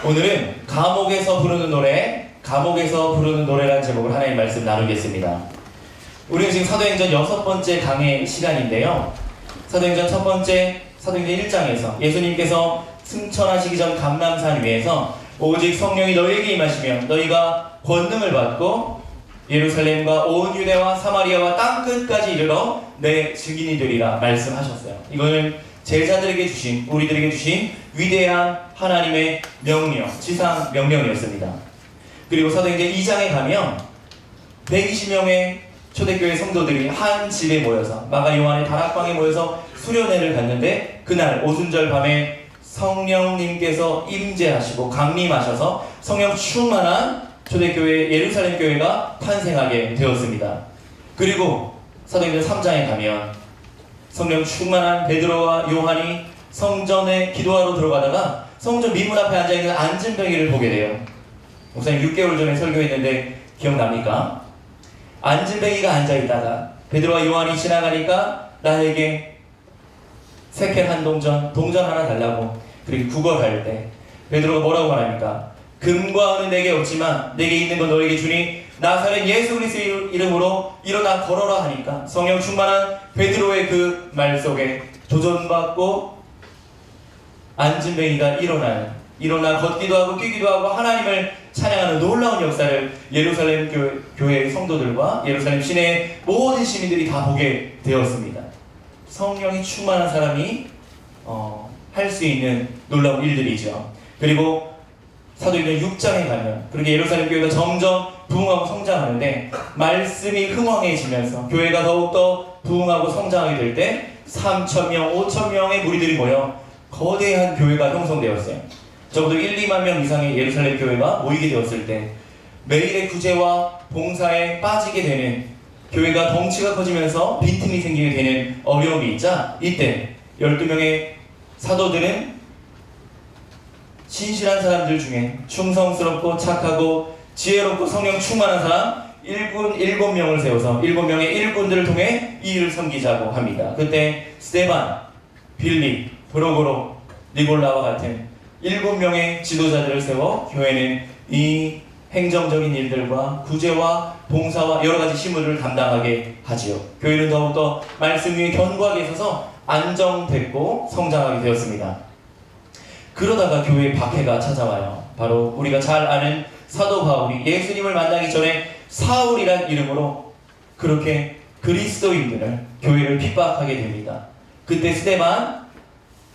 오늘은 감옥에서 부르는 노래라는 제목으로 하나님의 말씀 나누겠습니다. 우리는 지금 사도행전 6번째 강의 시간인데요. 사도행전 첫 번째 사도행전 1장에서 예수님께서 승천하시기 전 감람산 위에서 오직 성령이 너희에게 임하시며 너희가 권능을 받고 예루살렘과 온 유대와 사마리아와 땅끝까지 이르러 내 증인이 되리라 말씀하셨어요. 이거는 제자들에게 주신, 우리들에게 주신 위대한 하나님의 명령, 지상 명령이었습니다. 그리고 사도행전 2장에 가면 120명의 초대교회 성도들이 한 집에 모여서 마가 요한의 다락방에 모여서 수련회를 갔는데 그날 오순절 밤에 성령님께서 임재하시고 강림하셔서 성령 충만한 초대교회 예루살렘 교회가 탄생하게 되었습니다. 그리고 사도행전 3장에 가면 성령 충만한 베드로와 요한이 성전에 기도하러 들어가다가 성전 미문 앞에 앉아있는 안진뱅이를 보게 돼요. 목사님 6개월 전에 설교했는데 기억납니까? 안진뱅이가 앉아있다가 베드로와 요한이 지나가니까 나에게 세켈 한 동전 하나 달라고. 그리고 구걸할 때 베드로가 뭐라고 말합니까? 금과 은은 내게 없지만 내게 있는 건 너에게 주니 나사렛 예수 그리스도의 이름으로 일어나 걸어라 하니까 성령 충만한 베드로의 그 말 속에 도전받고 안진뱅이가 일어나 걷기도 하고 뛰기도 하고 하나님을 찬양하는 놀라운 역사를 예루살렘 교회의 성도들과 예루살렘 시내의 모든 시민들이 다 보게 되었습니다. 성령이 충만한 사람이 할 수 있는 놀라운 일들이죠. 그리고 사도행전 6장에 가면 그렇게 예루살렘 교회가 점점 부흥하고 성장하는데 말씀이 흥왕해지면서 교회가 더욱더 부흥하고 성장하게 될 때 3,000명, 5,000명의 무리들이 모여 거대한 교회가 형성되었어요. 적어도 1, 2만 명 이상의 예루살렘 교회가 모이게 되었을 때 매일의 구제와 봉사에 빠지게 되는, 교회가 덩치가 커지면서 빈틈이 생기게 되는 어려움이 있자 이때 12명의 사도들은 신실한 사람들 중에 충성스럽고 착하고 지혜롭고 성령 충만한 사람 7명을 세워서 7명의 일꾼들을 통해 이 일을 섬기자고 합니다. 그때 스데반, 빌립, 브로고로, 니골라와 같은 7명의 지도자들을 세워 교회는 이 행정적인 일들과 구제와 봉사와 여러가지事務를 담당하게 하지요. 교회는 더욱더 말씀 위에 견고하게 서서 안정됐고 성장하게 되었습니다. 그러다가 교회에 박해가 찾아와요. 바로 우리가 잘 아는 사도 바울이 예수님을 만나기 전에 사울이란 이름으로 그렇게 그리스도인들을, 교회를 핍박하게 됩니다. 그때 스데반,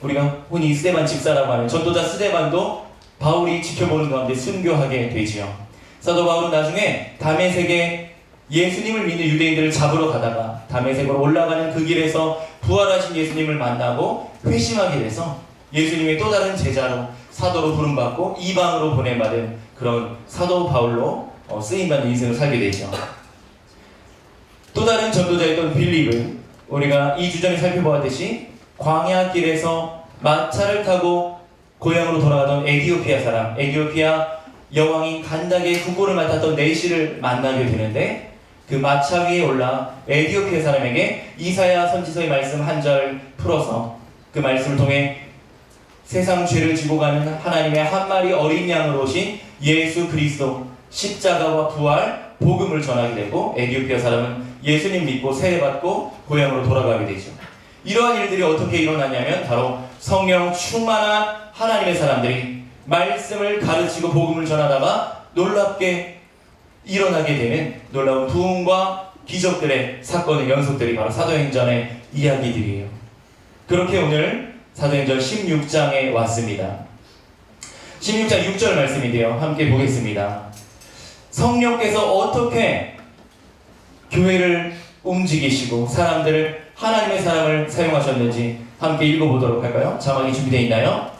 우리가 흔히 스데반 집사라고 하는 전도자 스데반도 바울이 지켜보는 가운데 순교하게 되지요. 사도 바울은 나중에 다메섹에 예수님을 믿는 유대인들을 잡으러 가다가 다메섹으로 올라가는 그 길에서 부활하신 예수님을 만나고 회심하게 돼서 예수님의 또 다른 제자로 사도로 부름받고 이방으로 보내받은 그런 사도 바울로 쓰임받는 인생을 살게 되죠. 또 다른 전도자였던 빌립은 우리가 2주 전에 살펴보았듯이 광야길에서 마차를 타고 고향으로 돌아가던 에디오피아 사람, 에디오피아 여왕인 간닥의 국고를 맡았던 네시를 만나게 되는데 그 마차 위에 올라 에디오피아 사람에게 이사야 선지서의 말씀 한 절 풀어서 그 말씀을 통해 세상 죄를 지고 가는 하나님의 한 마리 어린 양으로 오신 예수 그리스도 십자가와 부활 복음을 전하게 되고 에디오피아 사람은 예수님 믿고 세례받고 고향으로 돌아가게 되죠. 이러한 일들이 어떻게 일어나냐면 바로 성령 충만한 하나님의 사람들이 말씀을 가르치고 복음을 전하다가 놀랍게 일어나게 되는 놀라운 부흥과 기적들의 사건의 연속들이 바로 사도행전의 이야기들이에요. 그렇게 오늘 사도행전 16장에 왔습니다. 16장 6절 말씀인데요. 함께 보겠습니다. 성령께서 어떻게 교회를 움직이시고 하나님의 사람을 사용하셨는지 함께 읽어보도록 할까요? 자막이 준비되어 있나요?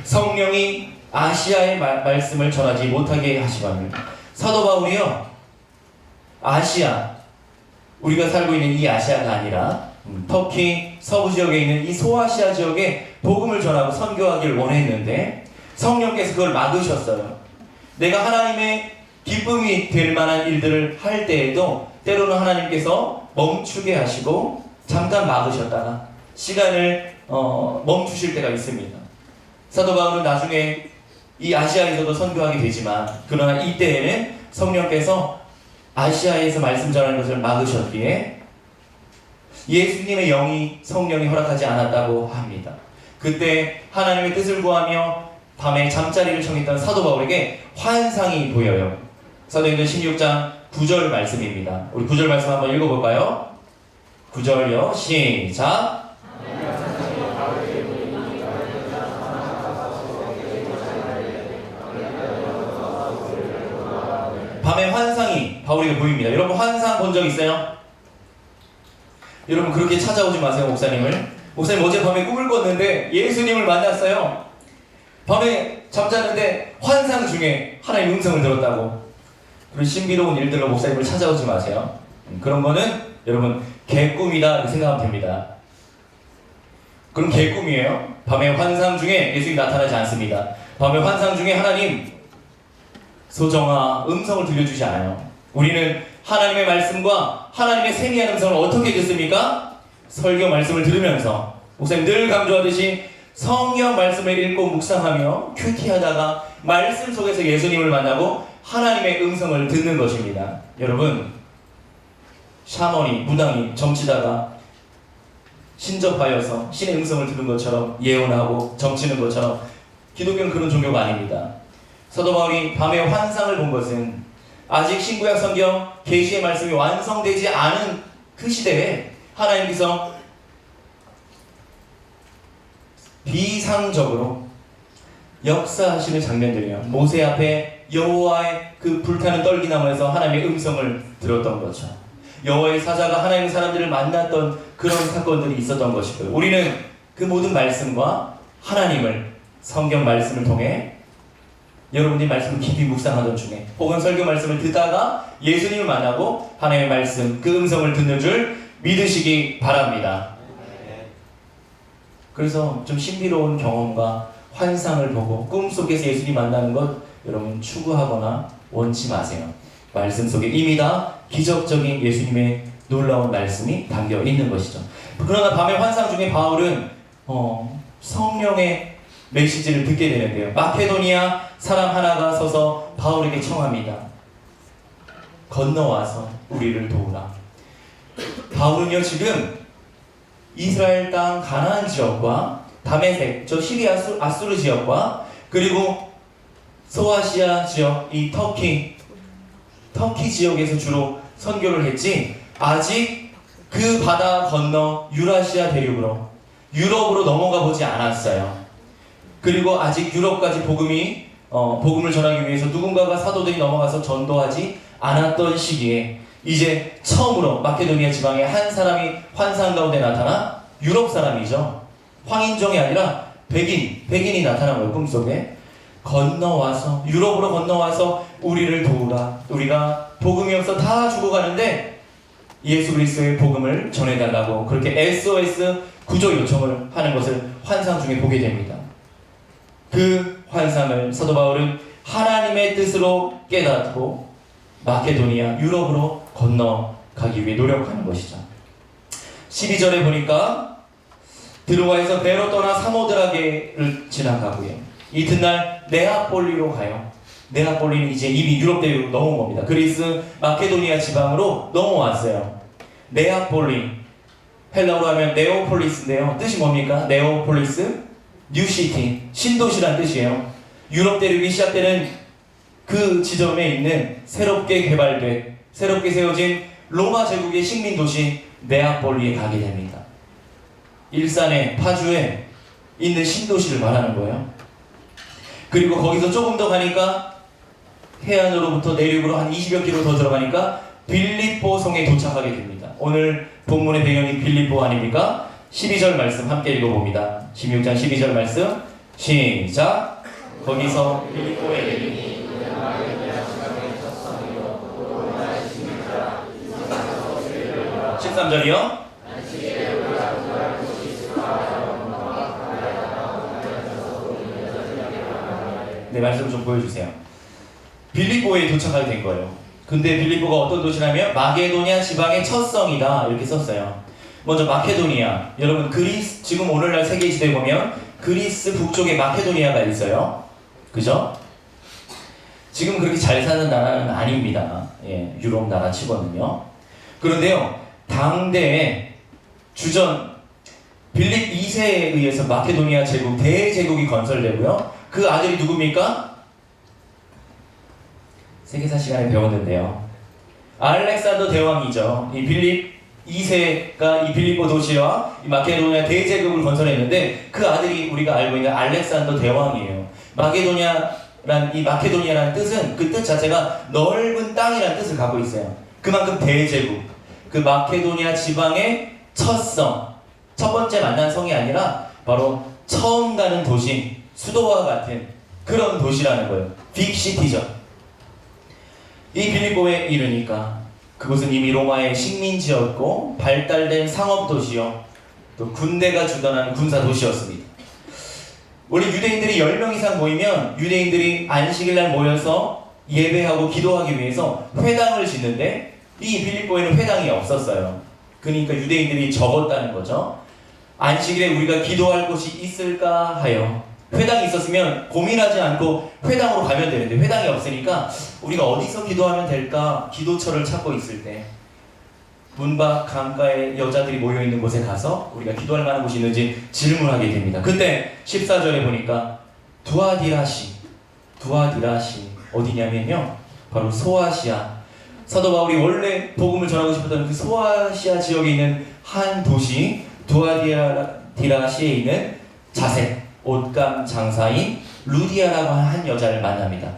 성령이 아시아의 말씀을 전하지 못하게 하시거늘. 사도 바울이요, 아시아, 우리가 살고 있는 이 아시아가 아니라 터키 서부 지역에 있는 이 소아시아 지역에 복음을 전하고 선교하기를 원했는데 성령께서 그걸 막으셨어요. 내가 하나님의 기쁨이 될 만한 일들을 할 때에도 때로는 하나님께서 멈추게 하시고 잠깐 막으셨다가 시간을 멈추실 때가 있습니다. 사도 바울은 나중에 이 아시아에서도 선교하게 되지만 그러나 이때에는 성령께서 아시아에서 말씀 전하는 것을 막으셨기에 예수님의 영이 성령이 허락하지 않았다고 합니다. 그때 하나님의 뜻을 구하며 밤에 잠자리를 청했던 사도 바울에게 환상이 보여요. 사도행전 16장 9절 말씀입니다. 우리 9절 말씀 한번 읽어볼까요? 9절요. 시작. 밤에 환상이 바울에게 보입니다. 여러분 환상 본 적 있어요? 여러분 그렇게 찾아오지 마세요 목사님을. 목사님 어젯밤에 꿈을 꿨는데 예수님을 만났어요. 밤에 잠자는데 환상 중에 하나님의 음성을 들었다고. 그런 신비로운 일들로 목사님을 찾아오지 마세요. 그런 거는 여러분 개꿈이다 이렇게 생각하면 됩니다. 그럼 개꿈이에요. 밤에 환상 중에 예수님이 나타나지 않습니다. 밤에 환상 중에 하나님 소정아 음성을 들려주지 않아요. 우리는 하나님의 말씀과 하나님의 세미한 음성을 어떻게 듣습니까? 설교 말씀을 들으면서 목사님 늘 강조하듯이 성경 말씀을 읽고 묵상하며 큐티하다가 말씀 속에서 예수님을 만나고 하나님의 음성을 듣는 것입니다. 여러분 샤머니, 무당이 점치다가 신접하여서 신의 음성을 들은 것처럼 예언하고 점치는 것처럼 기독교는 그런 종교가 아닙니다. 사도 바울이 밤에 환상을 본 것은 아직 신구약 성경 계시의 말씀이 완성되지 않은 그 시대에 하나님께서 비상적으로 역사하시는 장면들이에요. 모세 앞에 여호와의 그 불타는 떨기나무에서 하나님의 음성을 들었던 거죠. 여호와의 사자가 하나님의 사람들을 만났던 그런 사건들이 있었던 것이고요. 우리는 그 모든 말씀과 하나님을 성경 말씀을 통해 여러분들이 말씀을 깊이 묵상하던 중에 혹은 설교 말씀을 듣다가 예수님을 만나고 하나님의 말씀 그 음성을 듣는 줄 믿으시기 바랍니다. 그래서 좀 신비로운 경험과 환상을 보고 꿈속에서 예수님 만나는 것 여러분 추구하거나 원치 마세요. 말씀 속에 이미 다 기적적인 예수님의 놀라운 말씀이 담겨 있는 것이죠. 그러나 밤의 환상 중에 바울은 성령의 메시지를 듣게 되는데요. 마케도니아 사람 하나가 서서 바울에게 청합니다. 건너와서 우리를 도우라. 바울은요 지금 이스라엘 땅 가나안 지역과 다메섹 저 시리아 아수르 지역과 그리고 소아시아 지역 이 터키 지역에서 주로 선교를 했지 아직 그 바다 건너 유라시아 대륙으로 유럽으로 넘어가 보지 않았어요. 그리고 아직 유럽까지 복음을 전하기 위해서 누군가가 사도들이 넘어가서 전도하지 않았던 시기에 이제 처음으로 마케도니아 지방에 한 사람이 환상 가운데 나타나 유럽 사람이죠. 황인종이 아니라 백인이 나타난 거예요. 꿈속에. 건너와서 유럽으로 건너와서 우리를 도우라. 우리가 복음이 없어 다 죽어가는데 예수 그리스도의 복음을 전해달라고 그렇게 SOS 구조 요청을 하는 것을 환상 중에 보게 됩니다. 그 환상을 사도 바울은 하나님의 뜻으로 깨닫고 마케도니아 유럽으로 건너가기 위해 노력하는 것이죠. 12절에 보니까 드로아에서 배로 떠나 사모드라게를 지나가고요. 이튿날 네아폴리로 가요. 네아폴리는 이제 이미 유럽 대륙으로 넘어온 겁니다. 그리스 마케도니아 지방으로 넘어왔어요. 네아폴리 헬라어로 하면 네오폴리스인데요. 뜻이 뭡니까? 네오폴리스 뉴시티 신도시란 뜻이에요. 유럽 대륙이 시작되는 그 지점에 있는 새롭게 개발돼 새롭게 세워진 로마 제국의 식민도시 네아폴리에 가게 됩니다. 일산에 파주에 있는 신도시를 말하는 거예요. 그리고 거기서 조금 더 가니까 해안으로부터 내륙으로 한 20여 킬로 더 들어가니까 빌립보 성에 도착하게 됩니다. 오늘 본문의 배경이 빌립보 아닙니까? 12절 말씀 함께 읽어봅니다. 16장 12절 말씀 시작. 거기서 빌립보에 이르니 13절이요. 네, 말씀 좀 보여주세요. 빌립보에 도착하게 된 거예요. 근데 빌립보가 어떤 도시냐면 마게도니아 지방의 첫 성이다 이렇게 썼어요. 먼저 마케도니아, 여러분 그리스 지금 오늘날 세계 지도에 보면 그리스 북쪽에 마케도니아가 있어요. 그죠? 지금 그렇게 잘 사는 나라는 아닙니다. 예, 유럽 나라 치고는요. 그런데요, 당대에 주전 빌립 2세에 의해서 마케도니아 제국 대제국이 건설되고요. 그 아들이 누굽니까? 세계사 시간에 배웠는데요. 알렉산더 대왕이죠. 이 빌립 2세가 이 빌립보 도시와 이 마케도니아 대제국을 건설했는데 그 아들이 우리가 알고 있는 알렉산더 대왕이에요. 이 마케도니아라는 뜻은 그 뜻 자체가 넓은 땅이라는 뜻을 갖고 있어요. 그만큼 대제국, 그 마케도니아 지방의 첫 성, 첫 번째 만난 성이 아니라 바로 처음 가는 도시, 수도와 같은 그런 도시라는 거예요. 빅시티죠. 이 빌립보에 이르니까 그곳은 이미 로마의 식민지였고 발달된 상업도시요, 또 군대가 주둔하는 군사도시였습니다. 원래 유대인들이 10명 이상 모이면 유대인들이 안식일날 모여서 예배하고 기도하기 위해서 회당을 짓는데 이 빌립보에는 회당이 없었어요. 그러니까 유대인들이 적었다는 거죠. 안식일에 우리가 기도할 곳이 있을까 하여 회당이 있었으면 고민하지 않고 회당으로 가면 되는데 회당이 없으니까 우리가 어디서 기도하면 될까 기도처를 찾고 있을 때 문 밖 강가에 여자들이 모여있는 곳에 가서 우리가 기도할 만한 곳이 있는지 질문하게 됩니다. 그때 14절에 보니까 두아디라시 어디냐면요, 바로 소아시아, 사도 바울이 원래 복음을 전하고 싶었던 그 소아시아 지역에 있는 한 도시 두아디라시에 있는 자색 옷감 장사인 루디아라고 하는 한 여자를 만납니다.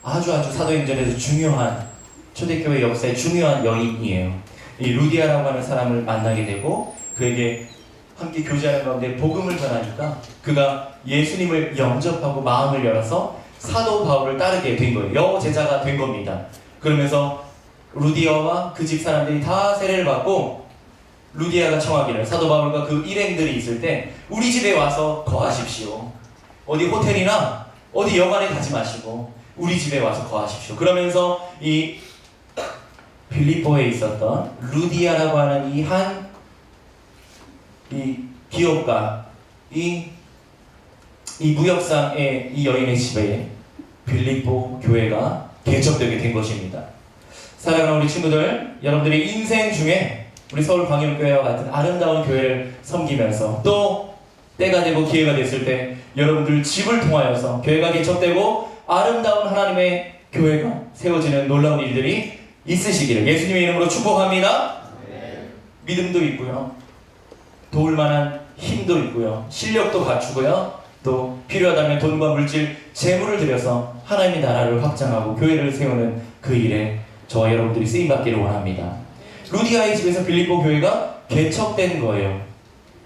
아주 사도행전에서 중요한, 초대교회 역사의 중요한 여인이에요. 이 루디아라고 하는 사람을 만나게 되고 그에게 함께 교제하는 가운데 복음을 전하니까 그가 예수님을 영접하고 마음을 열어서 사도 바울을 따르게 된 거예요. 여제자가 된 겁니다. 그러면서 루디아와 그 집 사람들이 다 세례를 받고 루디아가 청하기를, 사도 바울과 그 일행들이 있을 때 우리 집에 와서 거하십시오. 어디 호텔이나 어디 여관에 가지 마시고 우리 집에 와서 거하십시오. 그러면서 이 빌립보에 있었던 루디아라고 하는 이 기업가, 이 무역상의 이 여인의 집에 빌립보 교회가 개척되게 된 것입니다. 사랑하는 우리 친구들, 여러분들의 인생 중에 우리 서울 광영교회와 같은 아름다운 교회를 섬기면서 또 때가 되고 기회가 됐을 때 여러분들 집을 통하여서 교회가 개척되고 아름다운 하나님의 교회가 세워지는 놀라운 일들이 있으시기를 예수님의 이름으로 축복합니다. 네. 믿음도 있고요, 도울 만한 힘도 있고요, 실력도 갖추고요, 또 필요하다면 돈과 물질, 재물을 들여서 하나님의 나라를 확장하고 교회를 세우는 그 일에 저와 여러분들이 쓰임받기를 원합니다. 루디아의 집에서 빌립보 교회가 개척된 거예요.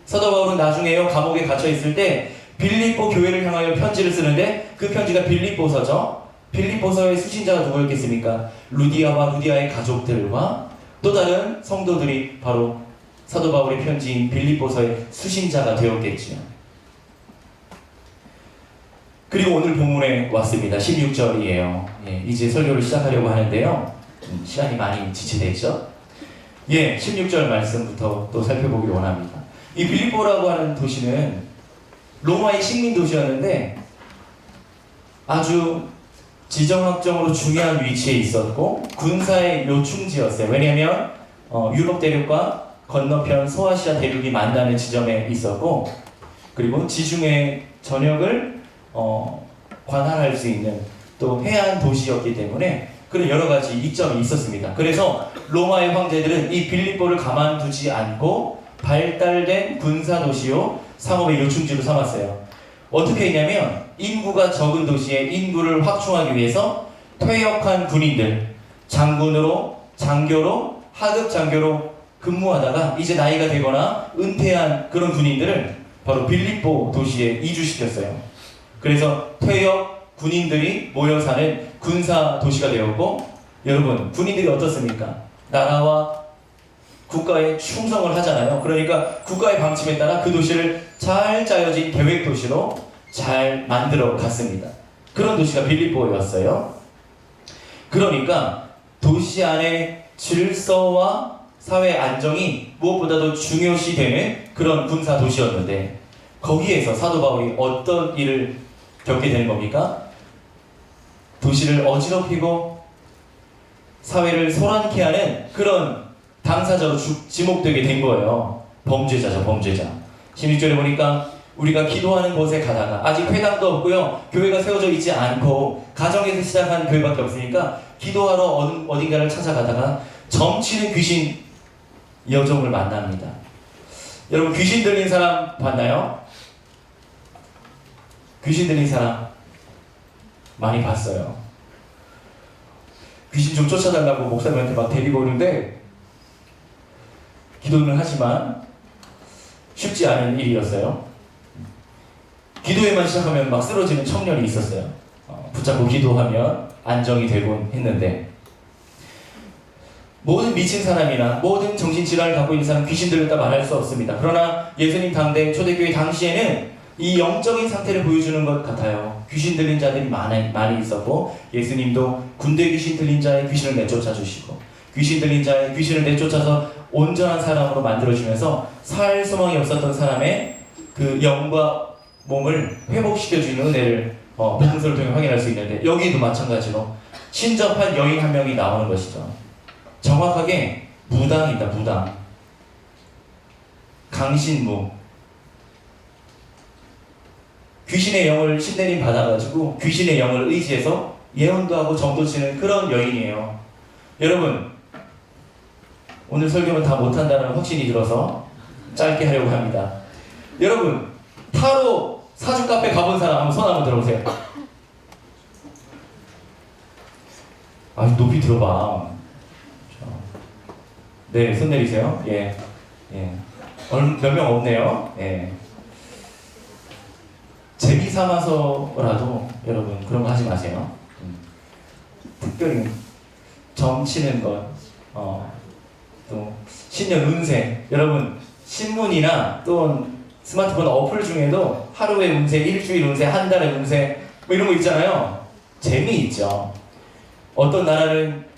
사도 바울은 나중에요, 감옥에 갇혀 있을 때 빌립보 교회를 향하여 편지를 쓰는데 그 편지가 빌립보서죠. 빌립보서의 수신자가 누구였겠습니까? 루디아와 루디아의 가족들과 또 다른 성도들이 바로 사도 바울의 편지인 빌립보서의 수신자가 되었겠지요. 그리고 오늘 본문에 왔습니다. 16절이에요. 예, 이제 설교를 시작하려고 하는데요. 시간이 많이 지체됐죠? 예, 16절 말씀부터 또 살펴보기 원합니다. 이 빌립보라고 하는 도시는 로마의 식민 도시였는데 아주 지정학적으로 중요한 위치에 있었고 군사의 요충지였어요. 왜냐하면 유럽 대륙과 건너편 소아시아 대륙이 만나는 지점에 있었고, 그리고 지중해 전역을 관할할 수 있는 또 해안 도시였기 때문에 그런 여러 가지 이점이 있었습니다. 그래서 로마의 황제들은 이 빌립보를 가만두지 않고 발달된 군사 도시요 상업의 요충지로 삼았어요. 어떻게 했냐면 인구가 적은 도시에 인구를 확충하기 위해서 퇴역한 군인들, 장군으로, 장교로, 하급 장교로 근무하다가 이제 나이가 되거나 은퇴한 그런 군인들을 바로 빌립보 도시에 이주시켰어요. 그래서 퇴역 군인들이 모여 사는 군사 도시가 되었고, 여러분 군인들이 어떻습니까? 나라와 국가에 충성을 하잖아요. 그러니까 국가의 방침에 따라 그 도시를 잘 짜여진 계획 도시로 잘 만들어 갔습니다. 그런 도시가 빌립보였어요. 그러니까 도시 안의 질서와 사회 안정이 무엇보다도 중요시되는 그런 군사 도시였는데 거기에서 사도 바울이 어떤 일을 겪게 되는 겁니까? 도시를 어지럽히고 사회를 소란케 하는 그런 당사자로 지목되게 된 거예요. 범죄자죠, 범죄자. 16절에 보니까 우리가 기도하는 곳에 가다가 아직 회당도 없고요, 교회가 세워져 있지 않고 가정에서 시작한 교회밖에 없으니까 기도하러 어딘가를 찾아가다가 점치는 귀신 여종을 만납니다. 여러분, 귀신 들린 사람 봤나요? 귀신 들린 사람 많이 봤어요. 귀신 좀 쫓아달라고 목사님한테 막 데리고 오는데 기도는 하지만 쉽지 않은 일이었어요. 기도회만 시작하면 막 쓰러지는 청년이 있었어요. 붙잡고 기도하면 안정이 되곤 했는데, 모든 미친 사람이나 모든 정신질환을 갖고 있는 사람 귀신 들렸다 말할 수 없습니다. 그러나 예수님 당대 초대교회 당시에는 이 영적인 상태를 보여주는 것 같아요. 귀신 들린 자들이 많이 있었고, 예수님도 군대 귀신 들린 자의 귀신을 내쫓아 주시고, 귀신 들린 자의 귀신을 내쫓아서 온전한 사람으로 만들어주면서 살 소망이 없었던 사람의 그 영과 몸을 회복시켜주는 은혜를 복음서를 통해 확인할 수 있는데, 여기도 마찬가지로 신접한 여인 한 명이 나오는 것이죠. 정확하게 무당이다, 무당. 강신무. 귀신의 영을 신내림 받아가지고 귀신의 영을 의지해서 예언도 하고 점도 치는 그런 여인이에요. 여러분, 오늘 설교는 다 못한다는 확신이 들어서 짧게 하려고 합니다. 여러분, 타로 사주 카페 가본 사람 한번 손 한번 들어보세요. 아, 높이 들어봐. 네, 손 내리세요. 예, 예. 몇 명 없네요. 예. 재미 삼아서라도 여러분 그런 거 하지 마세요. 특별히 점치는 것, 또 신년 운세. 여러분, 신문이나 또 스마트폰 어플 중에도 하루의 운세, 일주일 운세, 한 달의 운세 뭐 이런 거 있잖아요. 재미있죠. 어떤 나라는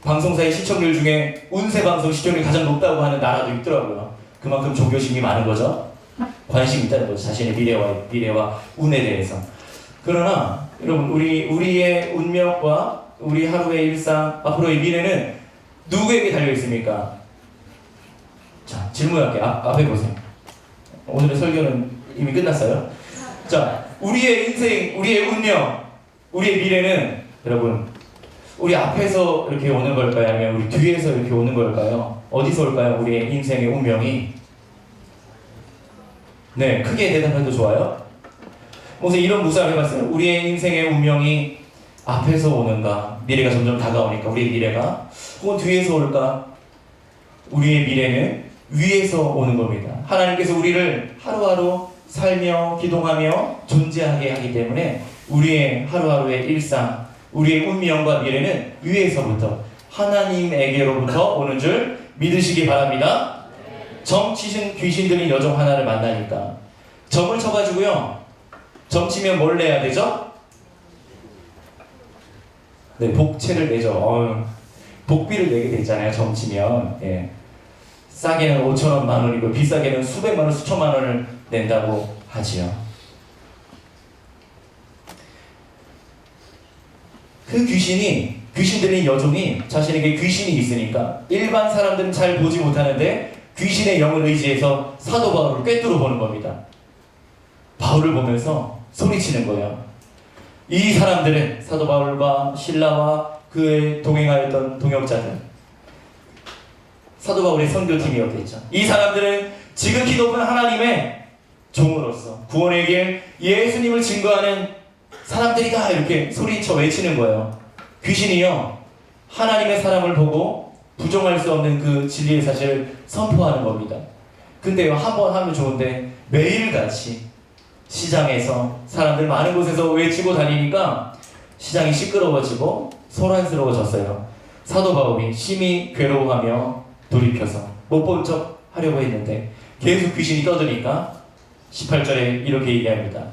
방송사의 시청률 중에 운세 방송 시청률이 가장 높다고 하는 나라도 있더라고요. 그만큼 종교심이 많은 거죠. 관심이 있다는 거죠. 자신의 미래와 운에 대해서. 그러나 여러분, 우리의 운명과 우리 하루의 일상, 앞으로의 미래는 누구에게 달려 있습니까? 자, 질문할게요. 앞에 보세요. 오늘의 설교는 이미 끝났어요. 자, 우리의 인생, 우리의 운명, 우리의 미래는 여러분, 우리 앞에서 이렇게 오는 걸까요? 아니면 우리 뒤에서 이렇게 오는 걸까요? 어디서 올까요? 우리의 인생의 운명이? 네, 크게 대답해도 좋아요. 무슨 이런 묵상을 해봤어요. 우리의 인생의 운명이 앞에서 오는가? 미래가 점점 다가오니까 우리의 미래가, 혹은 뒤에서 올까? 우리의 미래는 위에서 오는 겁니다. 하나님께서 우리를 하루하루 살며 기동하며 존재하게 하기 때문에 우리의 하루하루의 일상, 우리의 운명과 미래는 위에서부터 하나님에게로부터 오는 줄 믿으시기 바랍니다. 점치신 귀신 들린 여종 하나를 만나니까 점을 쳐가지고요, 점치면 뭘 내야 되죠? 네, 복채를 내죠. 복비를 내게 되잖아요, 점치면. 예. 싸게는 5,000원, 만원이고 비싸게는 수백만원, 수천만원을 낸다고 하지요. 그 귀신 들린 여종이 자신에게 귀신이 있으니까 일반 사람들은 잘 보지 못하는데 귀신의 영을 의지해서 사도 바울을 꿰뚫어 보는 겁니다. 바울을 보면서 소리치는 거예요. 이 사람들은 사도 바울과 신라와 그의 동행하였던 동역자들, 사도 바울의 선교팀이었겠죠. 이 사람들은 지극히 높은 하나님의 종으로서 구원의 길 예수님을 증거하는 사람들이다, 이렇게 소리쳐 외치는 거예요. 귀신이요, 하나님의 사람을 보고 부정할 수 없는 그 진리의 사실을 선포하는 겁니다. 근데요, 한 번 하면 좋은데 매일같이 시장에서 사람들 많은 곳에서 외치고 다니니까 시장이 시끄러워지고 소란스러워졌어요. 사도 바울이 심히 괴로워하며 돌이켜서 못 본 척 하려고 했는데 계속 귀신이 떠드니까 18절에 이렇게 얘기합니다.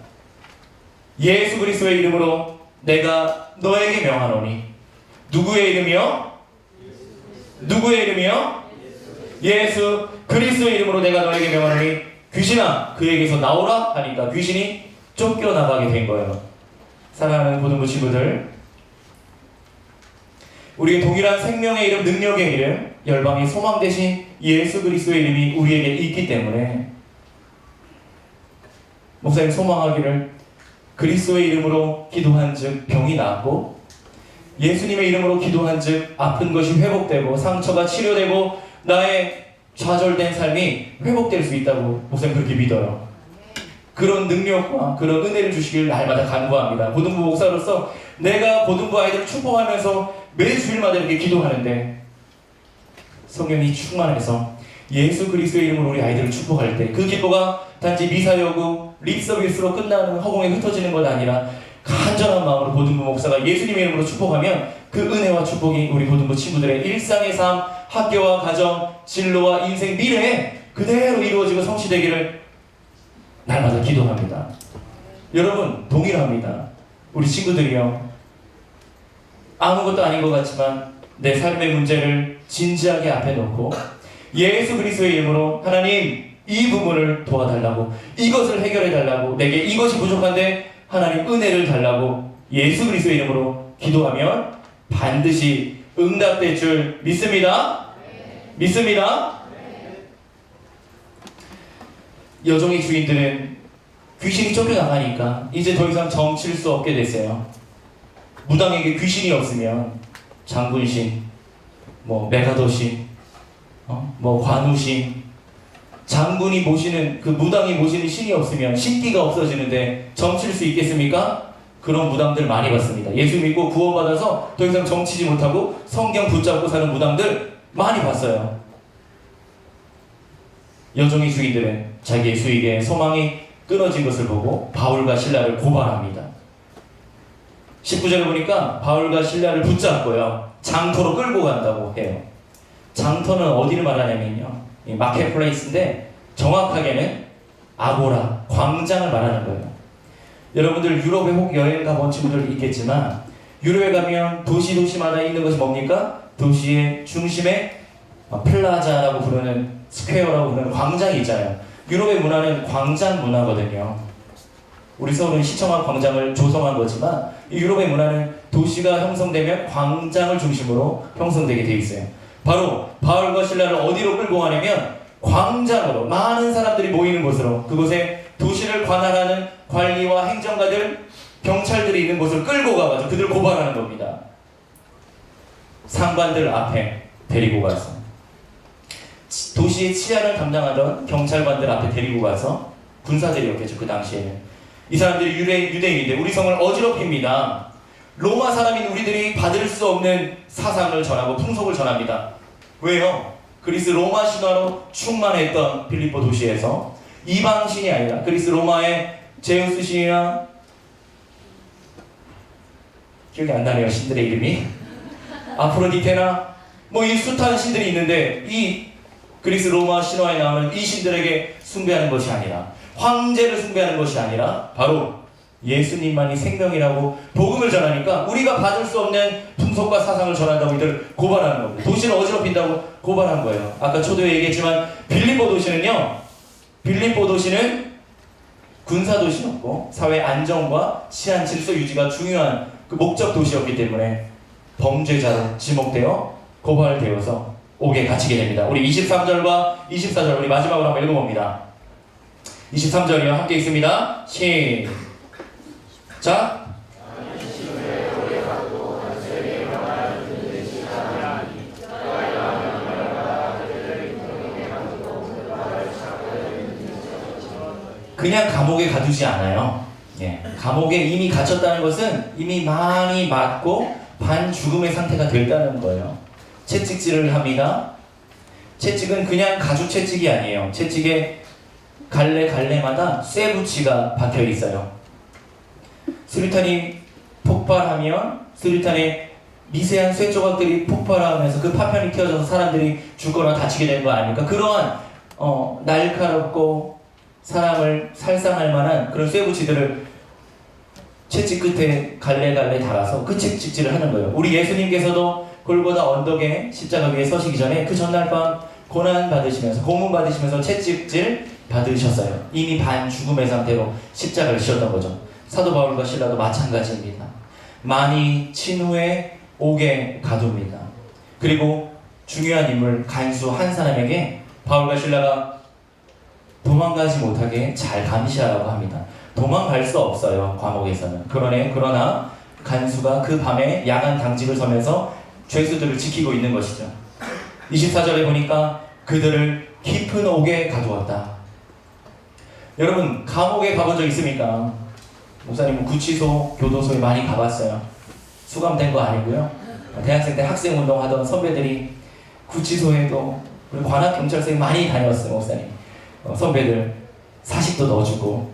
예수 그리스도의 이름으로 내가 너에게 명하노니. 누구의 이름이요? 누구의 이름이요? 예수 그리스도의 이름으로 내가 너에게 명하노니 귀신아 그에게서 나오라 하니까 귀신이 쫓겨나가게 된 거예요. 사랑하는 고등부 친구들, 우리의 동일한 생명의 이름, 능력의 이름, 열방의 소망 대신 예수 그리스도의 이름이 우리에게 있기 때문에 목사님 소망하기를 그리스도의 이름으로 기도한즉 병이 낫고 예수님의 이름으로 기도한즉 아픈 것이 회복되고 상처가 치료되고 나의 좌절된 삶이 회복될 수 있다고 목사님 그렇게 믿어요. 그런 능력과 그런 은혜를 주시길 날마다 간구합니다. 고등부 목사로서 내가 고등부 아이들을 축복하면서 매 주일마다 이렇게 기도하는데 성령이 충만해서 예수 그리스도의 이름으로 우리 아이들을 축복할 때 그 기도가 단지 미사여구 립서비스로 끝나는 허공에 흩어지는 것 아니라 간절한 마음으로 고등부 목사가 예수님의 이름으로 축복하면 그 은혜와 축복이 우리 고등부 친구들의 일상의 삶, 학교와 가정, 진로와 인생, 미래에 그대로 이루어지고 성취되기를 날마다 기도합니다. 여러분 동일합니다. 우리 친구들이요, 아무것도 아닌 것 같지만 내 삶의 문제를 진지하게 앞에 놓고 예수 그리스도의 이름으로 하나님 이 부분을 도와달라고, 이것을 해결해달라고, 내게 이것이 부족한데 하나님 은혜를 달라고 예수 그리스도의 이름으로 기도하면 반드시 응답될 줄 믿습니다. 믿습니다. 여종의 주인들은 귀신이 쫓겨나가니까 이제 더 이상 점칠 수 없게 됐어요. 무당에게 귀신이 없으면 장군신, 메가더신, 관우신, 장군이 모시는 그 무당이 모시는 신이 없으면 신기가 없어지는데 점칠 수 있겠습니까? 그런 무당들 많이 봤습니다. 예수 믿고 구원받아서 더 이상 점치지 못하고 성경 붙잡고 사는 무당들 많이 봤어요. 여종의 주인들은 자기의 수익에 소망이 끊어진 것을 보고 바울과 실라를 고발합니다. 19절에 보니까 바울과 실라를 붙잡고요, 장터로 끌고 간다고 해요. 장터는 어디를 말하냐면요, 마켓플레이스인데 정확하게는 아고라, 광장을 말하는 거예요. 여러분들 유럽에 혹 여행 가본 친구들도 있겠지만 유럽에 가면 도시마다 있는 것이 뭡니까? 도시의 중심에 플라자라고 부르는, 스퀘어라고 부르는 광장이 있잖아요. 유럽의 문화는 광장 문화거든요. 우리 서울은 시청한 광장을 조성한 거지만 이 유럽의 문화는 도시가 형성되면 광장을 중심으로 형성되게 돼 있어요. 바로 바울과 실라를 어디로 끌고 가냐면 광장으로, 많은 사람들이 모이는 곳으로, 그곳에 도시를 관할하는 관리와 행정가들, 경찰들이 있는 곳을 끌고 가가지고 그들을 고발하는 겁니다. 상관들 앞에 데리고 가서, 도시의 치안을 담당하던 경찰관들 앞에 데리고 가서, 군사들이었겠죠 그 당시에는. 이 사람들이 유대인인데 우리 성을 어지럽힙니다. 로마 사람인 우리들이 받을 수 없는 사상을 전하고 풍속을 전합니다. 왜요? 그리스 로마 신화로 충만했던 빌립보 도시에서 이방 신이 아니라 그리스 로마의 제우스 신이나, 기억이 안 나네요 신들의 이름이, 아프로디테나 이 숱한 신들이 있는데 이 그리스 로마 신화에 나오는 이 신들에게 숭배하는 것이 아니라, 황제를 숭배하는 것이 아니라 바로 예수님만이 생명이라고 복음을 전하니까 우리가 받을 수 없는 풍속과 사상을 전한다고 이들 고발하는 겁니다. 도시를 어지럽힌다고 고발한 거예요. 아까 초도에 얘기했지만 빌립보 도시는 군사 도시였고 사회 안정과 치안 질서 유지가 중요한 그 목적 도시였기 때문에 범죄자로 지목되어 고발되어서 옥에 갇히게 됩니다. 우리 23절과 24절 우리 마지막으로 한번 읽어봅니다. 23절이요, 함께 읽습니다. 시작. 그냥 감옥에 가두지 않아요. 감옥에 이미 갇혔다는 것은 이미 많이 맞고 반죽음의 상태가 됐다는 거예요. 채찍질을 합니다. 채찍은 그냥 가죽 채찍이 아니에요. 채찍에 갈래마다 쇠붙이가 박혀 있어요. 수류탄이 폭발하면 수류탄에 미세한 쇠 조각들이 폭발하면서 그 파편이 튀어져서 사람들이 죽거나 다치게 되는 거 아닙니까? 그러한 날카롭고 사람을 살상할 만한 그런 쇠붙이들을 채찍 끝에 갈래 달아서 그 채찍질을 하는 거예요. 우리 예수님께서도 골고다 언덕에 십자가 위에 서시기 전에 그 전날 밤 고난 받으시면서, 고문 받으시면서 채찍질 받으셨어요. 이미 반 죽음의 상태로 십자가를 지었던 거죠. 사도 바울과 실라도 마찬가지입니다. 많이 친 후에 옥에 가둡니다. 그리고 중요한 인물 간수 한 사람에게 바울과 실라가 도망가지 못하게 잘 감시하라고 합니다. 도망갈 수 없어요, 감옥에서는. 그러나 간수가 그 밤에 야간 당직을 서면서 죄수들을 지키고 있는 것이죠. 24절에 보니까 그들을 깊은 옥에 가두었다. 여러분, 감옥에 가본 적 있습니까? 목사님은 구치소, 교도소에 많이 가봤어요. 수감된 거 아니고요. 대학생 때 학생운동 하던 선배들이 구치소에도 그리고 관악경찰서에 많이 다녔어요, 목사님. 선배들 사식도 넣어주고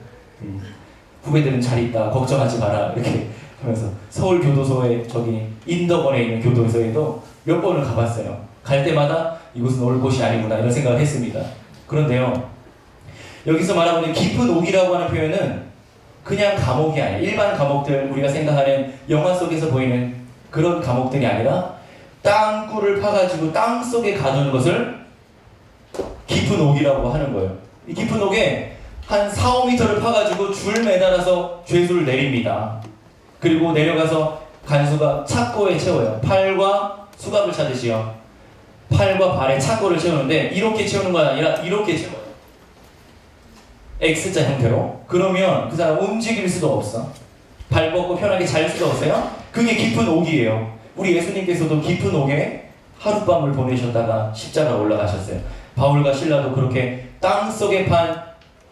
후배들은 잘 있다, 걱정하지 마라 이렇게 하면서 서울 교도소에 저기 인덕원에 있는 교도소에도 몇 번을 가봤어요. 갈 때마다 이곳은 올 곳이 아니구나 이런 생각을 했습니다. 그런데요, 여기서 말하고 있는 깊은 옥이라고 하는 표현은 그냥 감옥이 아니에요. 일반 감옥들, 우리가 생각하는 영화 속에서 보이는 그런 감옥들이 아니라 땅굴을 파가지고 땅 속에 가두는 것을 깊은 옥이라고 하는 거예요. 이 깊은 옥에 한 4, 5m를 파가지고 줄 매달아서 죄수를 내립니다. 그리고 내려가서 간수가 착고에 채워요. 팔과 수갑을 차듯이요. 팔과 발에 착고를 채우는데 이렇게 채우는 건 아니라 이렇게 채워요. X자 형태로. 그러면 그 사람 움직일 수도 없어. 발 뻗고 편하게 잘 수도 없어요. 그게 깊은 옥이에요. 우리 예수님께서도 깊은 옥에 하룻밤을 보내셨다가 십자가 올라가셨어요. 바울과 실라도 그렇게 땅속에 판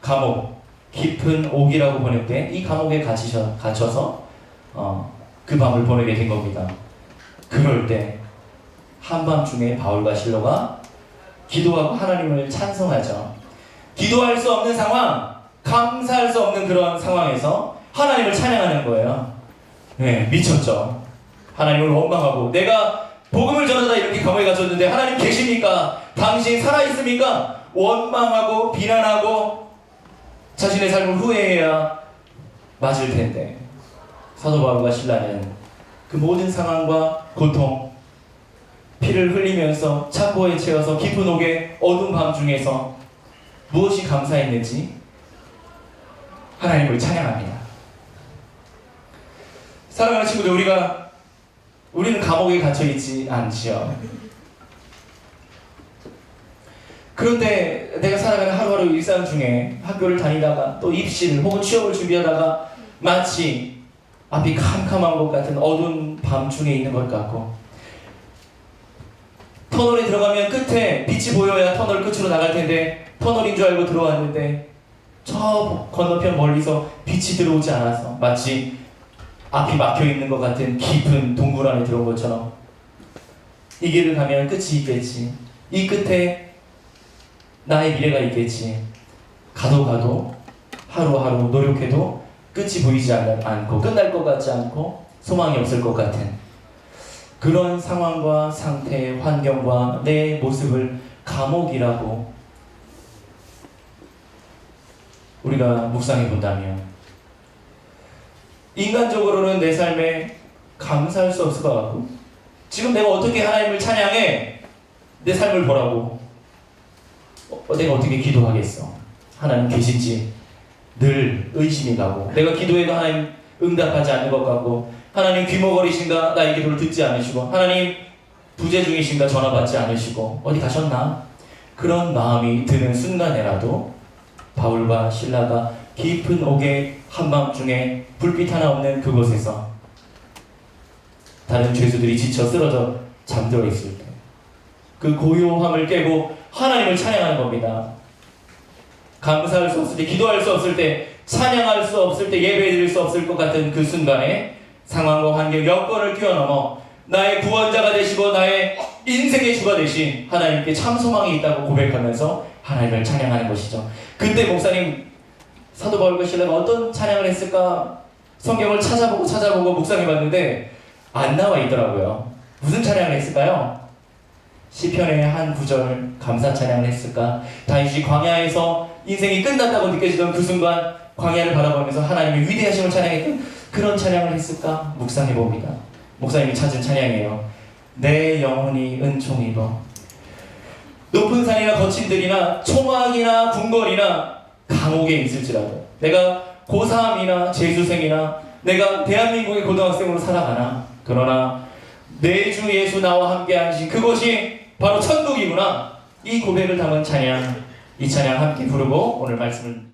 감옥, 깊은 옥이라고 보낼 때 이 감옥에 갇혀서 그 밤을 보내게 된 겁니다. 그럴 때 한밤중에 바울과 실로가 기도하고 하나님을 찬송하죠. 기도할 수 없는 상황, 감사할 수 없는 그런 상황에서 하나님을 찬양하는 거예요. 네, 미쳤죠. 하나님을 원망하고, 내가 복음을 전하다 이렇게 감옥에 갇혔는데 하나님 계십니까? 당신 살아있습니까? 원망하고 비난하고 자신의 삶을 후회해야 맞을 텐데, 사도 바울과 실라는 그 모든 상황과 고통, 피를 흘리면서 창고에 채워서 깊은 옥의 어두운 밤 중에서 무엇이 감사했는지 하나님을 찬양합니다. 사랑하는 친구들, 우리는 감옥에 갇혀있지 않지요. 그런데 내가 살아가는 하루하루 일상 중에 학교를 다니다가 또 입시를 혹은 취업을 준비하다가 마치 앞이 캄캄한 것 같은 어두운 밤중에 있는 것 같고, 터널에 들어가면 끝에 빛이 보여야 터널 끝으로 나갈 텐데 터널인 줄 알고 들어왔는데 저 건너편 멀리서 빛이 들어오지 않아서 마치 앞이 막혀있는 것 같은 깊은 동굴 안에 들어온 것처럼, 이 길을 가면 끝이 있겠지, 이 끝에 나의 미래가 있겠지, 가도 하루하루 노력해도 끝이 보이지 않고 끝날 것 같지 않고 소망이 없을 것 같은 그런 상황과 상태, 환경과 내 모습을 감옥이라고 우리가 묵상해 본다면, 인간적으로는 내 삶에 감사할 수 없을 것 같고, 지금 내가 어떻게 하나님을 찬양해? 내 삶을 보라고. 내가 어떻게 기도하겠어? 하나님 계신지 늘 의심이 가고, 내가 기도해도 하나님 응답하지 않는 것 같고, 하나님 귀머거리신가 나의 기도를 듣지 않으시고, 하나님 부재 중이신가 전화 받지 않으시고 어디 가셨나? 그런 마음이 드는 순간에라도 바울과 실라가 깊은 옥의 한밤중에 불빛 하나 없는 그곳에서 다른 죄수들이 지쳐 쓰러져 잠들어 있을 때 그 고요함을 깨고 하나님을 찬양하는 겁니다. 감사할 수 없을 때, 기도할 수 없을 때, 찬양할 수 없을 때, 예배드릴 수 없을 것 같은 그 순간에 상황과 환경, 여건을 뛰어넘어 나의 구원자가 되시고 나의 인생의 주가 되신 하나님께 참 소망이 있다고 고백하면서 하나님을 찬양하는 것이죠. 그때 목사님, 사도 바울과 실라가 어떤 찬양을 했을까 성경을 찾아보고 묵상해봤는데 안 나와 있더라고요. 무슨 찬양을 했을까요? 시편의 한 구절 감사 찬양을 했을까? 다윗이 광야에서 인생이 끝났다고 느껴지던 그 순간 광야를 바라보면서 하나님의 위대하심을 찬양했던 그런 찬양을 했을까? 묵상해봅니다. 목사님이 찾은 찬양이에요. 내 영혼이 은총 입어. 높은 산이나 거친 들이나 초막이나 궁궐이나 감옥에 있을지라도, 내가 고3이나 재수생이나 내가 대한민국의 고등학생으로 살아가나, 그러나 내 주 예수 나와 함께 하신 그곳이 바로 천국이구나. 이 고백을 담은 찬양, 이 찬양 함께 부르고 오늘 말씀을